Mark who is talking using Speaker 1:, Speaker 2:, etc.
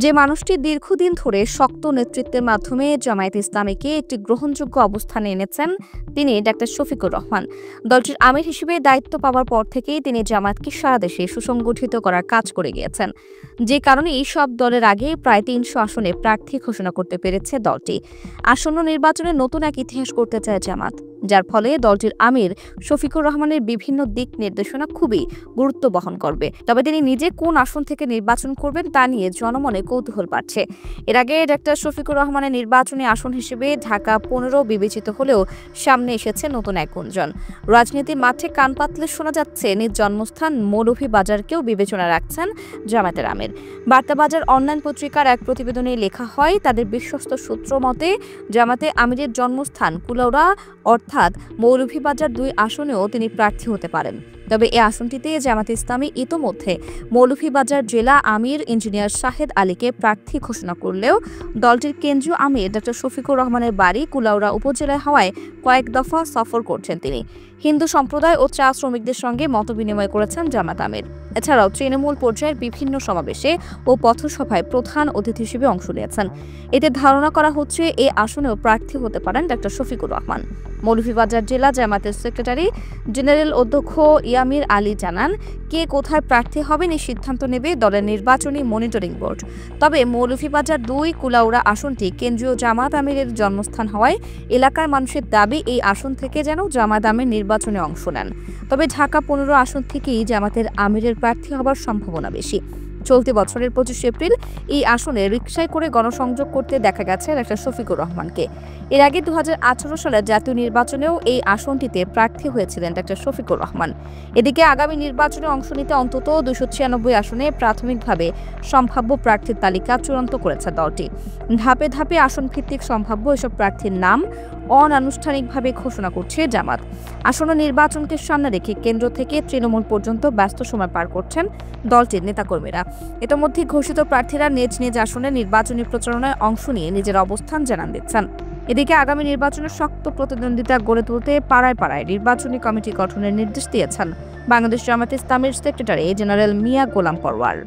Speaker 1: যে মানুষটি দীর্ঘদিন ধরে শক্ত নেতৃত্বের মাধ্যমে জামায়াতে ইসলামীকে একটি গ্রহণযোগ্য অবস্থানে এনেছেন, তিনি ডাক্তার শফিকুর রহমান। দলটির আমির হিসেবে দায়িত্ব পাওয়ার পর থেকেই তিনি জামায়াতকে সারা দেশে সুসংগঠিত করার কাজ করে গিয়েছেন, যে কারণে এই সব দলের আগে প্রায় ৩০০ আসনে প্রার্থী ঘোষণা করতে পেরেছে দলটি। আসন্ন নির্বাচনে নতুন এক ইতিহাস করতে চায় জামাত, যার ফলে দলটির আমির শফিকুর রহমানের বিভিন্ন দিক নির্দেশনা খুবই গুরুত্ব বহন করবে। তবে তিনি নিজে কোন আসন থেকে নির্বাচন করবেন তা নিয়ে জনমনে কৌতূহল বাড়ছে। এর আগে ডাক্তার শফিকুর রহমানের নির্বাচনী আসন হিসেবে ঢাকা ১৫ বিবেচিত হলেও সামনে এসেছে নতুন এক গুঞ্জন। রাজনীতির মাঠে কান পাতলে শোনা যাচ্ছে নিজ জন্মস্থান মৌলভীবাজারকেও বিবেচনা রাখছেন জামায়াতের আমির। বার্তাবাজার অনলাইন পত্রিকার এক প্রতিবেদনে লেখা হয়, তাদের বিশ্বস্ত সূত্র মতে জামায়াতে আমিরের জন্মস্থান কুলাউড়া অর্থাৎ মৌলভীবাজার ২ আসনেও তিনি প্রার্থী হতে পারেন। তবে এই আসনটিতে জামায়াতে ইসলামী ইতোমধ্যে মৌলভীবাজার জেলা আমির ইঞ্জিনিয়ার শাহেদ আলীকে প্রার্থী ঘোষণা করলেও দলটির কেন্দ্রীয় আমির ডক্টর শফিকুর রহমানের বাড়ি কুলাউড়া উপজেলায় হওয়ায় কয়েক দফা সফর করছেন তিনি। হিন্দু সম্প্রদায় ও চা শ্রমিকদের সঙ্গে মতবিনিময় করেছেন জামায়াত আমির। এছাড়াও তৃণমূল পর্যায়ের বিভিন্ন সমাবেশে ও পথসভায় প্রধান অতিথি হিসেবে অংশ নিয়েছেন। এতে ধারণা করা হচ্ছে এই আসনেও প্রার্থী হতে পারেন ডক্টর শফিকুর রহমান। মৌলভীবাজার জেলা জামায়াতের সেক্রেটারি জেনারেল অধ্যক্ষ ইয়ামির আলী জানান, কে কোথায় প্রার্থী হবেন এই সিদ্ধান্ত নেবে দলের নির্বাচনী মনিটরিং বোর্ড। তবে মৌলভীবাজার ২ কুলাউড়া আসনটি কেন্দ্রীয় জামায়াত আমিরের জন্মস্থান হওয়ায় এলাকার মানুষের দাবি এই আসন থেকে যেন জামায়াত আমির নির্বাচনে অংশ নেন। তবে ঢাকা ১৫ আসন থেকেই জামায়াতের আমিরের প্রার্থী হবার সম্ভাবনা বেশি। চলতি বছরের ২৫ এপ্রিল এই আসনে রিকশায় করে গণসংযোগ করতে দেখা গেছে ডক্টর শফিকুর রহমানকে। এর আগে ২০১৮ সালের জাতীয় নির্বাচনেও এই আসনটিতে প্রার্থী হয়েছিলেন ডক্টর শফিকুর রহমান। এদিকে আগামী নির্বাচনে অংশ নিতে অন্তত ২৯৬ আসনে প্রাথমিকভাবে সম্ভাব্য প্রার্থীর তালিকা চূড়ান্ত করেছে দলটি। ধাপে ধাপে আসন ভিত্তিক সম্ভাব্য এসব প্রার্থীর নাম অনানুষ্ঠানিকভাবে ঘোষণা করছে জামাত। আসন্ন নির্বাচনকে সামনে রেখে কেন্দ্র থেকে তৃণমূল পর্যন্ত ব্যস্ত সময় পার করছেন দলটির নেতাকর্মীরা। ইতোমধ্যে ঘোষিত প্রার্থীরা নিজ নিজ আসনে নির্বাচনী প্রচারণায় অংশ নিয়ে নিজের অবস্থান জানান দিচ্ছেন। এদিকে আগামী নির্বাচনে শক্ত প্রতিদ্বন্দ্বিতা গড়ে তুলতে পাড়ায় পাড়ায় নির্বাচনী কমিটি গঠনের নির্দেশ দিয়েছেন বাংলাদেশ জামায়াতে ইসলামীর সেক্রেটারি জেনারেল মিয়া গোলাম পরওয়ার।